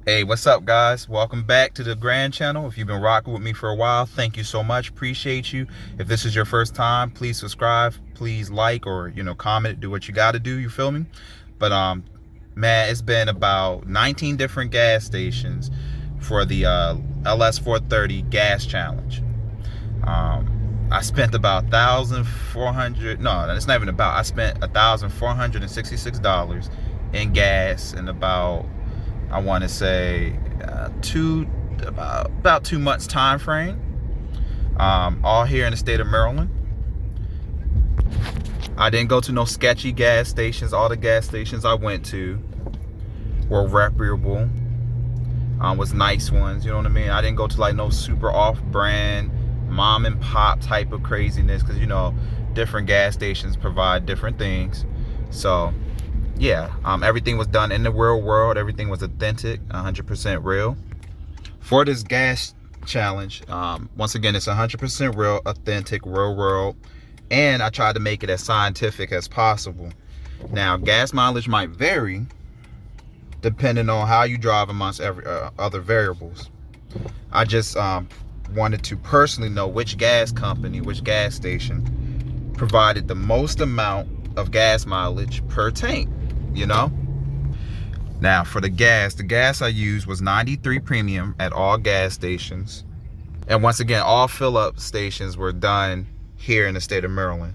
Hey, what's up, guys? Welcome back to the Grand Channel. If you've been rocking with me for a while, thank you so much. Appreciate you. If this is your first time, please subscribe, please like, or comment, do what you got to do. You feel me? But man, it's been about 19 different gas stations for the LS 430 Gas Challenge. I spent about $1,400. No, it's not even about. I spent $1,466 in gas in about, I want to say, about 2 months time frame. All here in the state of Maryland. I didn't go to no sketchy gas stations. All the gas stations I went to were reputable. Was nice ones. You know what I mean? I didn't go to like no super off-brand, mom and pop type of craziness, because different gas stations provide different things. So yeah, everything was done in the real world. Everything was authentic, 100% real. For this gas challenge, once again, it's 100% real, authentic, real world, and I tried to make it as scientific as possible. Now, gas mileage might vary depending on how you drive amongst other variables. I just wanted to personally know which gas company, which gas station provided the most amount of gas mileage per tank. Now for the gas I used was 93 premium at all gas stations, and once again, all fill-up stations were done here in the state of Maryland.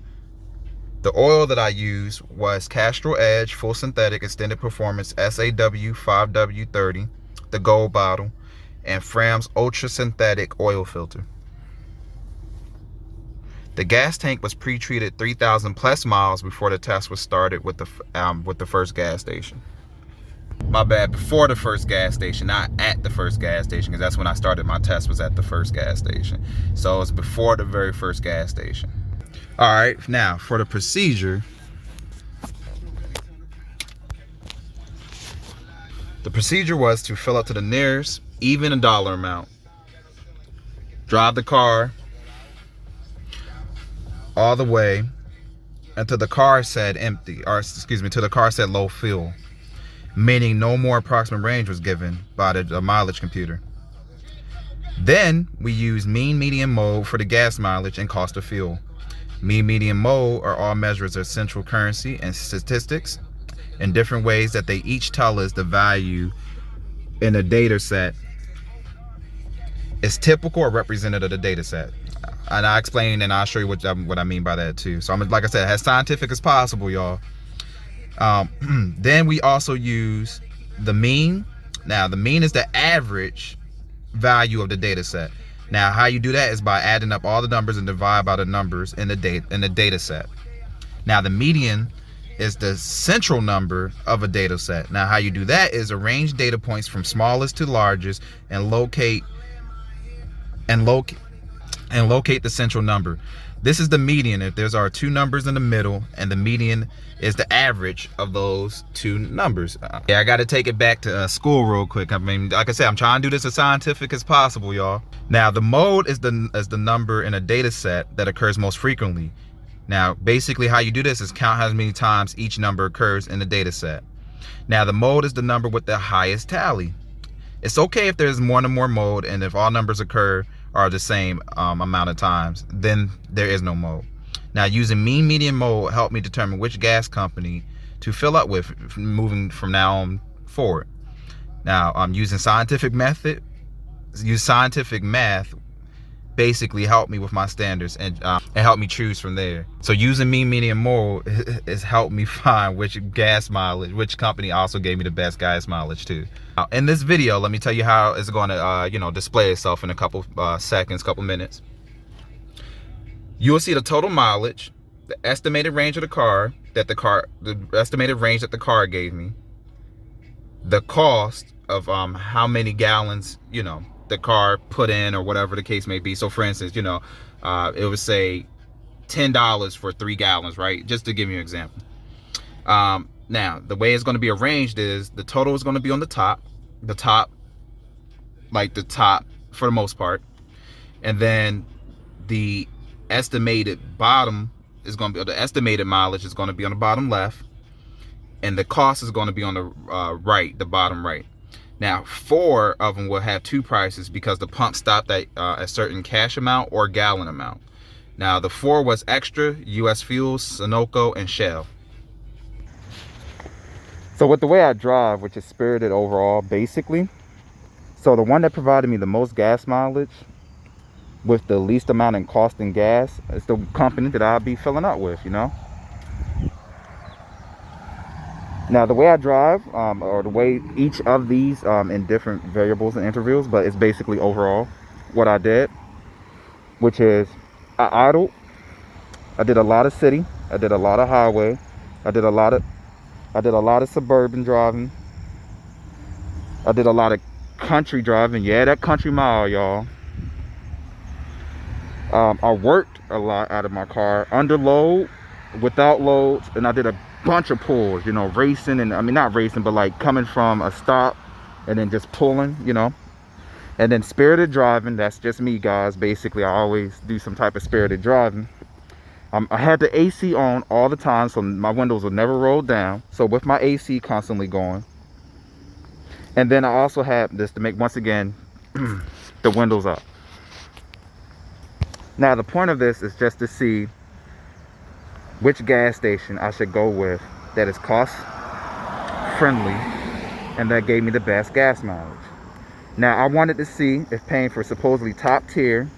The oil that I used was Castrol Edge Full Synthetic Extended Performance SAW 5W30, the gold bottle, and Fram's Ultra Synthetic oil filter. The gas tank was pre-treated 3,000 plus miles before the test was started with the first gas station. My bad, before the first gas station, not at the first gas station, because that's when I started my test, was at the first gas station. So it's before the very first gas station. All right, now for the procedure. The procedure was to fill up to the nearest even dollar amount, drive the car all the way until the car said empty, or excuse me, till the car said low fuel, meaning no more approximate range was given by the mileage computer. Then we use mean, median, mode for the gas mileage and cost of fuel. Mean, median, mode are all measures of central currency and statistics in different ways that they each tell us the value in a data set is typical or representative of the data set. And I explain, and I'll show you what I mean by that too. So I'm, like I said, as scientific as possible, y'all. Then we also use the mean. Now the mean is the average value of the data set. Now how you do that is by adding up all the numbers and divide by the numbers in the data set. Now the median is the central number of a data set. Now how you do that is arrange data points from smallest to largest and locate the central number. This is the median if there's are two numbers in the middle, and the median is the average of those two numbers. Yeah, I got to take it back to school real quick. I mean, like I said, I'm trying to do this as scientific as possible, y'all. Now, the mode is the number in a data set that occurs most frequently. Now, basically how you do this is count how many times each number occurs in the data set. Now, the mode is the number with the highest tally. It's okay if there's more than more mode, and if all numbers occur are the same amount of times, then there is no mode. Now, using mean, median, mode helped me determine which gas company to fill up with moving from now on forward. Now, I'm using scientific math basically helped me with my standards and helped me choose from there. So using mean, median, mode has helped me find which company also gave me the best gas mileage too. Now, in this video, let me tell you how it's going to display itself in a couple seconds, couple minutes. You will see the total mileage, the estimated range of the car, the estimated range that the car gave me, the cost of how many gallons the car put in, or whatever the case may be. So for instance, it would say $10 for 3 gallons, right? Just to give you an example. Now the way it's going to be arranged is the total is going to be on the top for the most part, and then the estimated bottom is going to be, the estimated mileage is going to be on the bottom left, and the cost is going to be on the right, the bottom right. Now 4 of them will have 2 prices because the pump stopped at a certain cash amount or gallon amount. Now the 4 was Extra, US Fuels, Sunoco, and Shell. So with the way I drive, which is spirited overall, basically, so the one that provided me the most gas mileage with the least amount in cost in gas is the company that I'll be filling up with, you know. Now the way I drive, or the way each of these in different variables and intervals, but it's basically overall what I did, which is I idled. I did a lot of city, I did a lot of highway, I did a lot of suburban driving, I did a lot of country driving. Yeah, that country mile, y'all. I worked a lot out of my car, under load, without loads, and I did a bunch of pulls, you know, racing, and I mean not racing, but like coming from a stop and then just pulling, you know. And then spirited driving, that's just me, guys. Basically, I always do some type of spirited driving. I had the AC on all the time, so my windows would never roll down, so with my AC constantly going. And then I also had this to make, once again, the windows up. Now the point of this is just to see which gas station I should go with that is cost friendly and that gave me the best gas mileage. Now I wanted to see if paying for supposedly top tier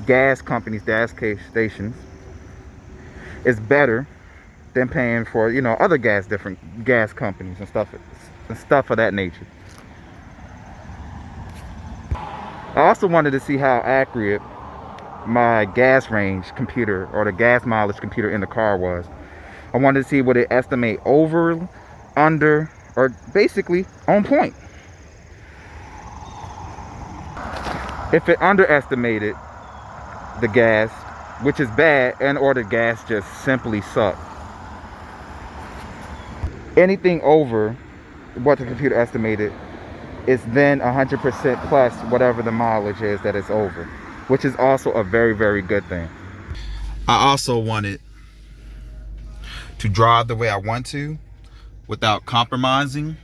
gas companies, gas stations, is better than paying for, you know, other different gas companies and stuff of that nature. I also wanted to see how accurate my gas range computer or the gas mileage computer in the car was. I wanted to see would it estimate over, under, or basically on point. If it underestimated the gas, which is bad, and or the gas just simply sucked. Anything over what the computer estimated is then 100% plus whatever the mileage is that it's over, which is also a very, very good thing. I also wanted to drive the way I want to without compromising.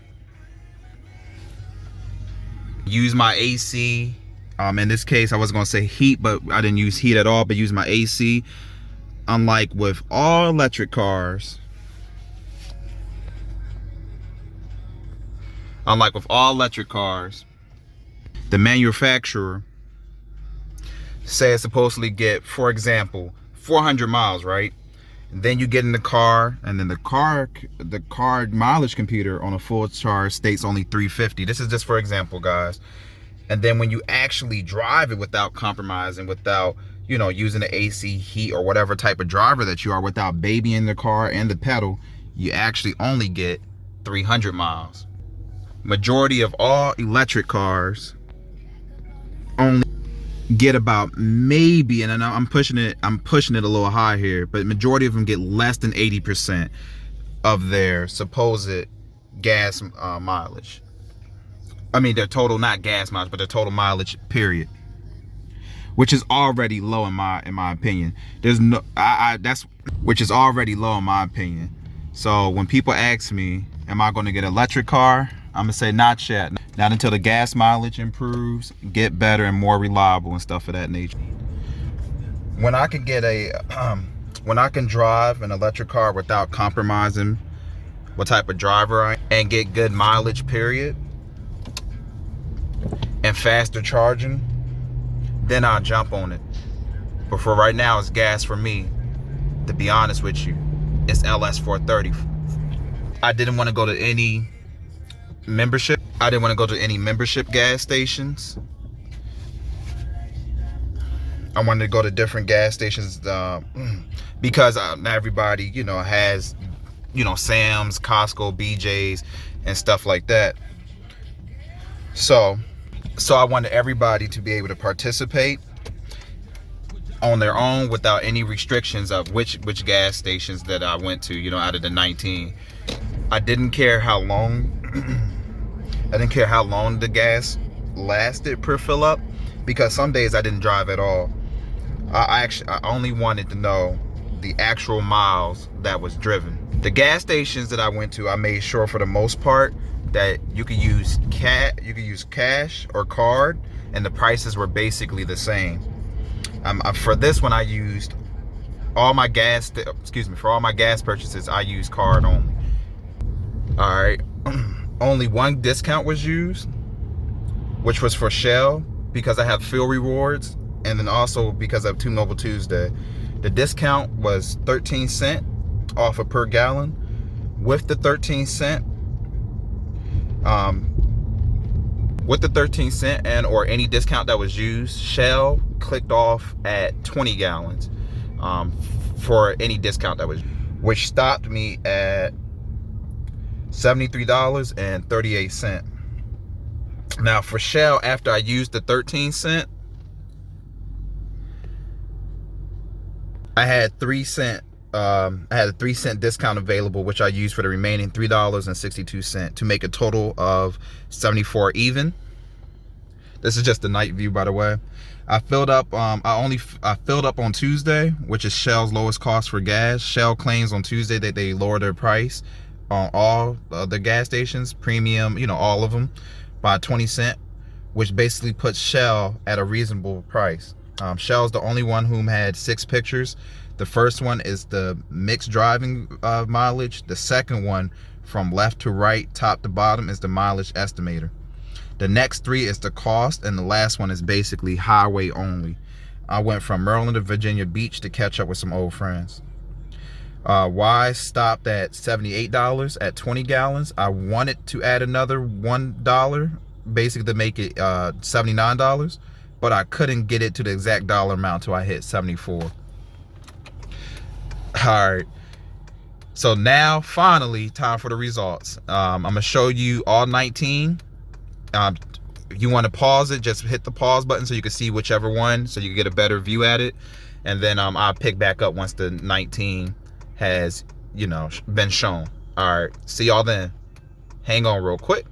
Use my AC. In this case, I was going to say heat, but I didn't use heat at all, but use my AC. Unlike with all electric cars, the manufacturer says supposedly get, for example, 400 miles, right? And then you get in the car, and then the car mileage computer on a full charge states only 350. This is just for example, guys. And then when you actually drive it without compromising, without, you know, using the AC, heat, or whatever type of driver that you are, without babying the car and the pedal, you actually only get 300 miles. Majority of all electric cars only get about, maybe, and I'm pushing it a little high here, but majority of them get less than 80% of their supposed gas mileage. I mean, their total, not gas mileage, but their total mileage, period. Which is already low in my opinion. Which is already low in my opinion. So when people ask me, am I going to get an electric car? I'm gonna say not yet. Not until the gas mileage improves, get better and more reliable and stuff of that nature. When I can get when I can drive an electric car without compromising what type of driver I am and get good mileage, period, and faster charging, then I'll jump on it. But for right now, it's gas for me. To be honest with you, it's LS430. I didn't want to go to any membership. I didn't want to go to any membership gas stations. I wanted to go to different gas stations because not everybody, you know, has, you know, Sam's, Costco, BJ's, and stuff like that. So I wanted everybody to be able to participate on their own without any restrictions of which gas stations that I went to, you know, out of the 19. I didn't care how long the gas lasted per fill up, because some days I didn't drive at all. I only wanted to know the actual miles that was driven. The gas stations that I went to, I made sure for the most part that you could use cash or card, and the prices were basically the same. For this one, I used all my gas. For all my gas purchases, I used card only. All right, only one discount was used, which was for Shell, because I have fuel rewards, and then also because of Two Mobile Tuesday. The discount was 13 cents off of per gallon. With the 13 cent, and or any discount that was used, Shell clicked off at 20 gallons for any discount that was, which stopped me at $73.38. Now for Shell, after I used the 13 cent, I had a 3 cent discount available, which I used for the remaining $3.62 to make a total of 74 even. This is just the night view, by the way. I filled up. I filled up on Tuesday, which is Shell's lowest cost for gas. Shell claims on Tuesday that they lowered their price on all the gas stations, premium, all of them, by 20 cents, which basically puts Shell at a reasonable price. Shell's the only one whom had 6 pictures. The first one is the mixed driving mileage. The second one, from left to right, top to bottom, is the mileage estimator. The next 3 is the cost, and the last one is basically highway only. I went from Maryland to Virginia Beach to catch up with some old friends. Why stopped at $78 at 20 gallons? I wanted to add another $1, basically to make it $79, but I couldn't get it to the exact dollar amount till I hit 74. All right, so now finally time for the results. I'm gonna show you all 19. If you want to pause it, just hit the pause button so you can see whichever one, so you can get a better view at it, and then I'll pick back up once the 19 has been shown. All right, see y'all then. Hang on real quick.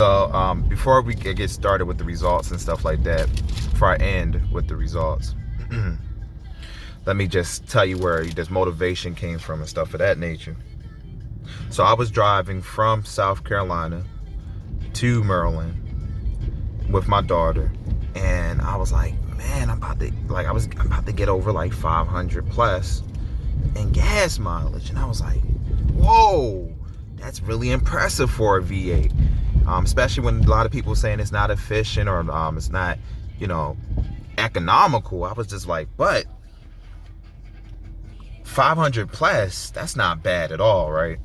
So before we get started with the results and stuff like that, before I end with the results, let me just tell you where this motivation came from and stuff of that nature. So I was driving from South Carolina to Maryland with my daughter, and I was like, man, I'm about to get over like 500 plus, in gas mileage. And I was like, whoa, that's really impressive for a V8. Especially when a lot of people saying it's not efficient or it's not, you know, economical. I was just like, but 500 plus, that's not bad at all, right?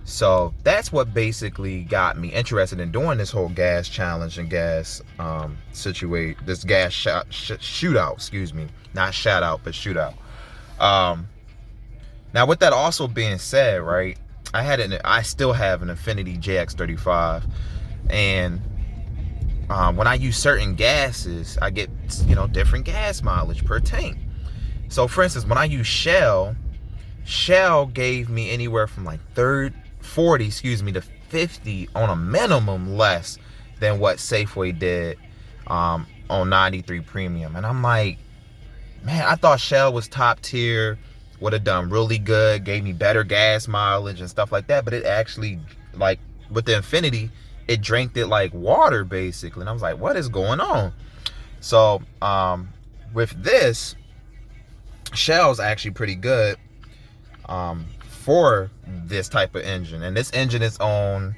So that's what basically got me interested in doing this whole gas challenge and gas this gas shootout, excuse me, not shout out, but shootout. Now with that also being said, right, I still have an Infiniti JX35, and when I use certain gases, I get, you know, different gas mileage per tank. So for instance, when I use Shell gave me anywhere from like 40 to 50 on a minimum less than what Safeway did on 93 Premium. And I'm like, man, I thought Shell was top tier, would have done really good, gave me better gas mileage and stuff like that. But it actually, like with the Infiniti, it drank it like water basically. And I was like, what is going on? So with this, Shell's actually pretty good for this type of engine. And this engine is on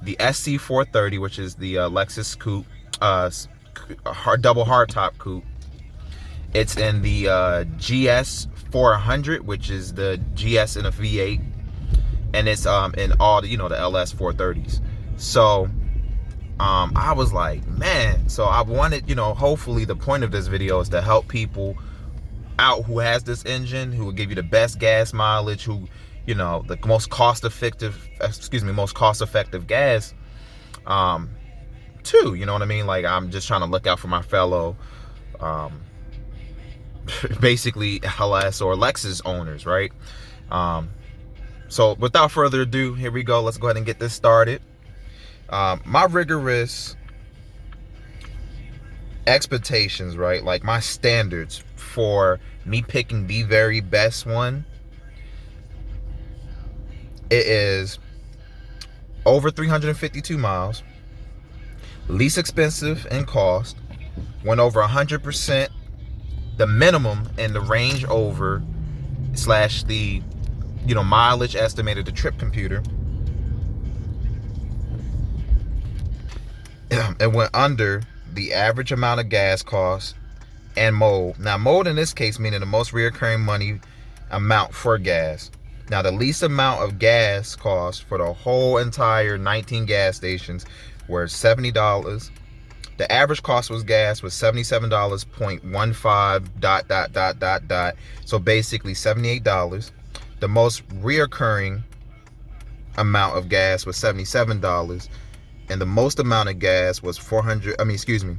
the SC430, which is the Lexus coupe, double hardtop coupe. It's in the GS400, which is the GS in a V8, and it's in all the, you know, the LS430s. So I was like, man, so I wanted, you know, hopefully the point of this video is to help people out who has this engine, who will give you the best gas mileage, who, you know, the most cost effective gas too, you know what I mean? Like, I'm just trying to look out for my fellow basically LS or Lexus owners, right? So without further ado, here we go. Let's go ahead and get this started. My rigorous expectations, right, like my standards for me picking the very best one, it is over 352 miles, least expensive in cost, went over 100% the minimum and the range over / the, you know, mileage estimated, the trip computer. It went under the average amount of gas costs and mode. Now, mode in this case meaning the most recurring money amount for gas. Now, the least amount of gas cost for the whole entire 19 gas stations were $70. The average cost was $77.15 ... So basically $78. The most reoccurring amount of gas was $77. And the most amount of gas was the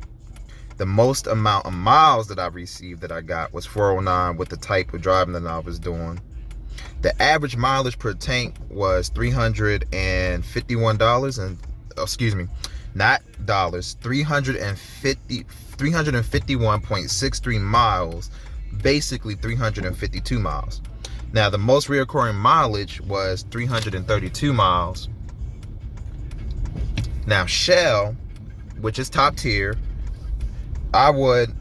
most amount of miles that I received that I got was 409 with the type of driving that I was doing. The average mileage per tank was $351 and, not dollars, 351.63 miles, basically 352 miles. Now, the most recurring mileage was 332 miles. Now, Shell, which is top tier, I would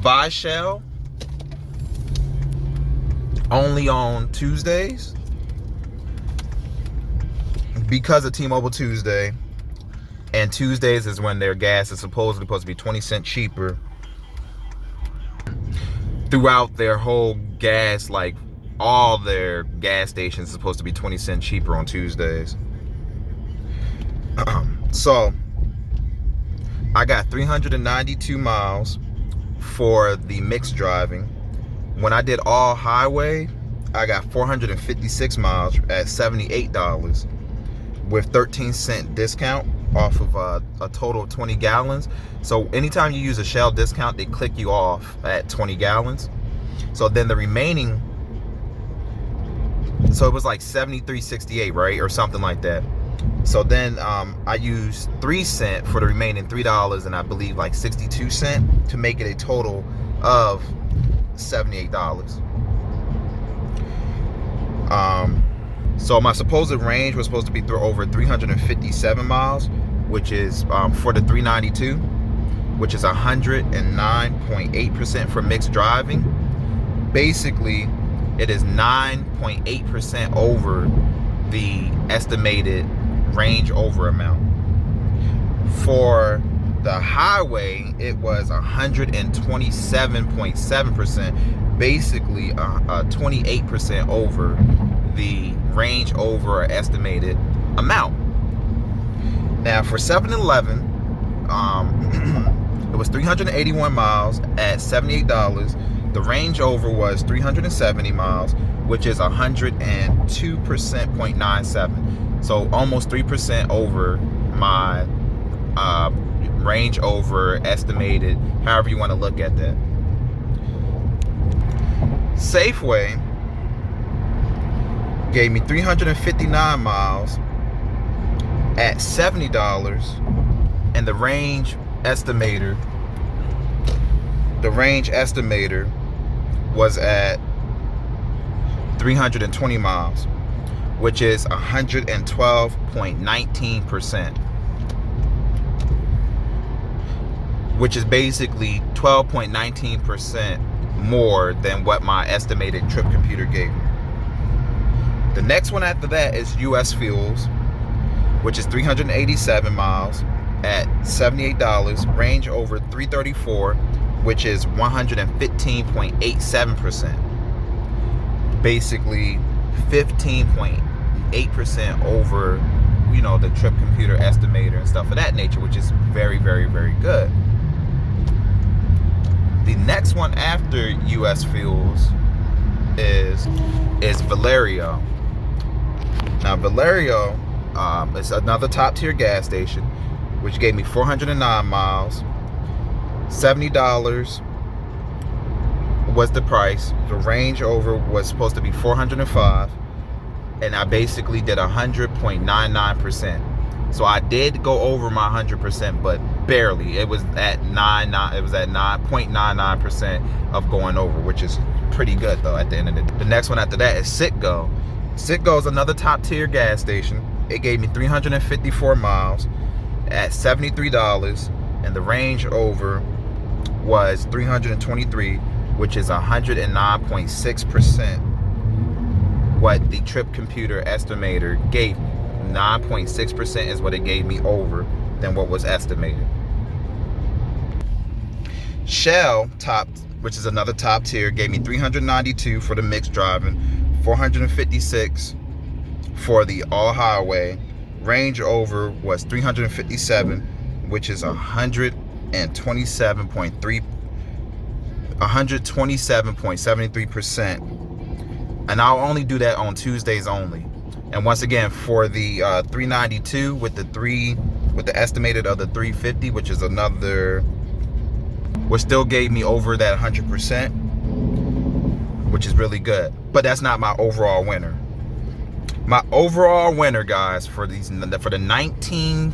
buy Shell only on Tuesdays because of T-Mobile Tuesday, and Tuesdays is when their gas is supposed to be 20 cents cheaper throughout their whole gas, like all their gas stations are supposed to be 20 cents cheaper on Tuesdays. So I got 392 miles for the mixed driving. When I did all highway, I got 456 miles at $78 with 13-cent discount off of a total of 20 gallons. So anytime you use a Shell discount, they click you off at 20 gallons. So then the remaining, so it was like 73.68, right, or something like that. So then I used 3 cents for the remaining $3 and I believe like 62 cents to make it a total of $78. So my supposed range was supposed to be over 357 miles, which is for the 392, which is 109.8% for mixed driving. Basically, it is 9.8% over the estimated range over amount. For the highway, it was 127.7%, basically 28% over the range over estimated amount. Now for 7-Eleven, it was 381 miles at $78. The range over was 370 miles, which is 102.97. So almost 3% over my range over estimated, however you want to look at that. Safeway gave me 359 miles at $70, and the range estimator was at 320 miles, which is 112.19%, which is basically 12.19% more than what my estimated trip computer gave me. The next one after that is US Fuels, which is 387 miles at $78, range over 334, which is 115.87%. Basically 15.8% over, you know, the trip computer estimator and stuff of that nature, which is very, very, very good. The next one after US Fuels is Valerio. Now Valerio is another top tier gas station, which gave me 409 miles. $70 was the price. The range over was supposed to be 405, and I basically did 100.99%. So I did go over my 100%, but barely. It was at 9.99% of going over, which is pretty good though at the end of the day. The next one after that is Citgo. Citgo is another top tier gas station. It gave me 354 miles at $73, and the range over was 323, which is 109.6% what the trip computer estimator gave me. 9.6% is what it gave me over than what was estimated. Shell, which is another top tier, gave me 392 for the mixed driving, 456 for the all highway. Range over was 357, which is 127.73%. And I'll only do that on Tuesdays only. And once again, for the 392 with the estimated of the 350, which is another, which still gave me over that 100%, which is really good. But that's not my overall winner. My overall winner, guys, for the 19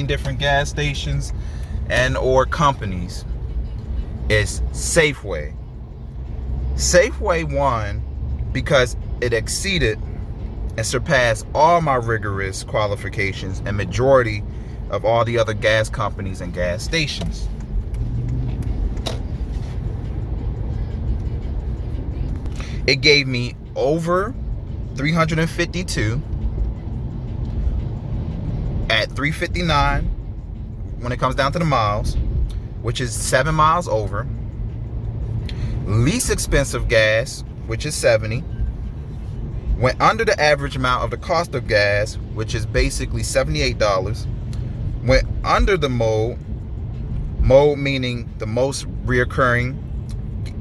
different gas stations and or companies is Safeway. Safeway won because it exceeded and surpassed all my rigorous qualifications and majority of all the other gas companies and gas stations. It gave me over 352 at 359 when it comes down to the miles, which is 7 miles over. Least expensive gas, which is 70, went under the average amount of the cost of gas, which is basically $78. Went under the mode meaning the most reoccurring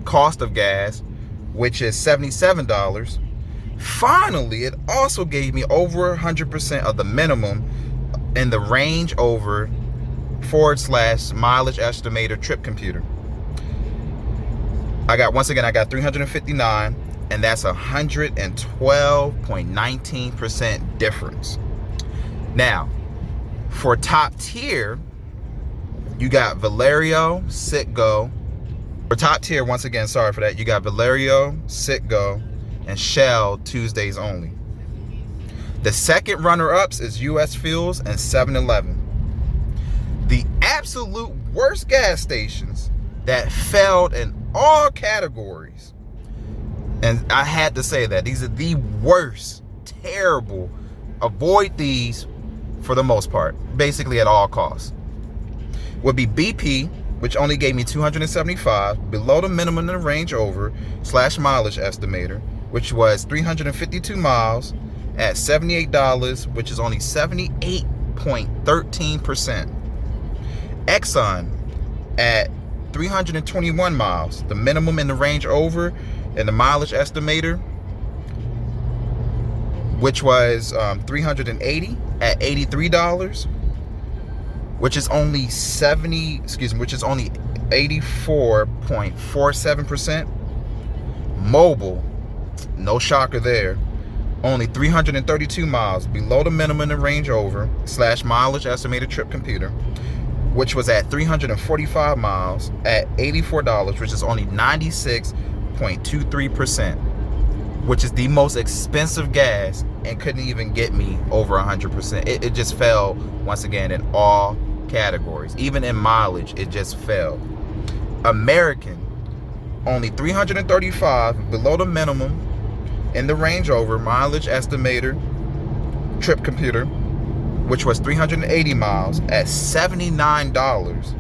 cost of gas, which is $77. Finally, it also gave me over 100% of the minimum in the range over / mileage estimator trip computer. I got 359, and that's 112.19% difference. Now, for top tier, you got Valerio, Citgo. For top tier, once again, sorry for that, you got Valerio, Citgo, and Shell Tuesdays only. The second runner-ups is US Fuels and 7-Eleven. The absolute worst gas stations that failed in all categories And I had to say that these are the worst, terrible. Avoid these for the most part, basically at all costs. Would be BP, which only gave me 275, below the minimum in the range over / mileage estimator, which was 352 miles at $78, which is only 78.13%. Exxon at 321 miles, the minimum in the range over and the mileage estimator, which was 380 at $83, which is only 84.47%. Mobile, no shocker there, only 332 miles, below the minimum in the range over / mileage estimated trip computer, which was at 345 miles at $84, which is only 96.23%, which is the most expensive gas and couldn't even get me over 100%. It just fell once again in all categories. Even in mileage, it just fell. American, only 335 below the minimum in the range over mileage estimator trip computer, which was 380 miles at $79,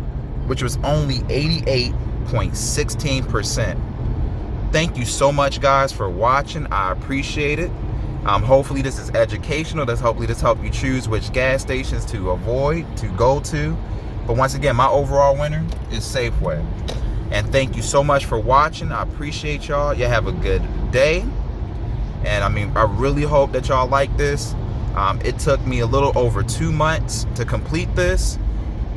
which was only 88.16%. Thank you so much, guys, for watching. I appreciate it. Hopefully this is educational. Hopefully this helped you choose which gas stations to avoid, to go to. But once again, my overall winner is Safeway. And thank you so much for watching. I appreciate y'all. You have a good day. And I really hope that y'all like this. It took me a little over 2 months to complete this.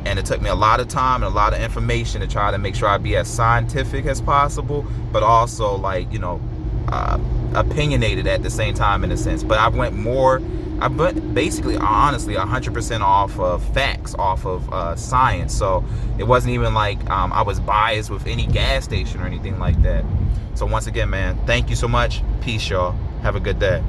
And it took me a lot of time and a lot of information to try to make sure I be as scientific as possible, but also opinionated at the same time in a sense. But I went basically, honestly, 100% off of facts, off of science. So it wasn't even like I was biased with any gas station or anything like that. So once again, man, thank you so much. Peace, y'all. Have a good day.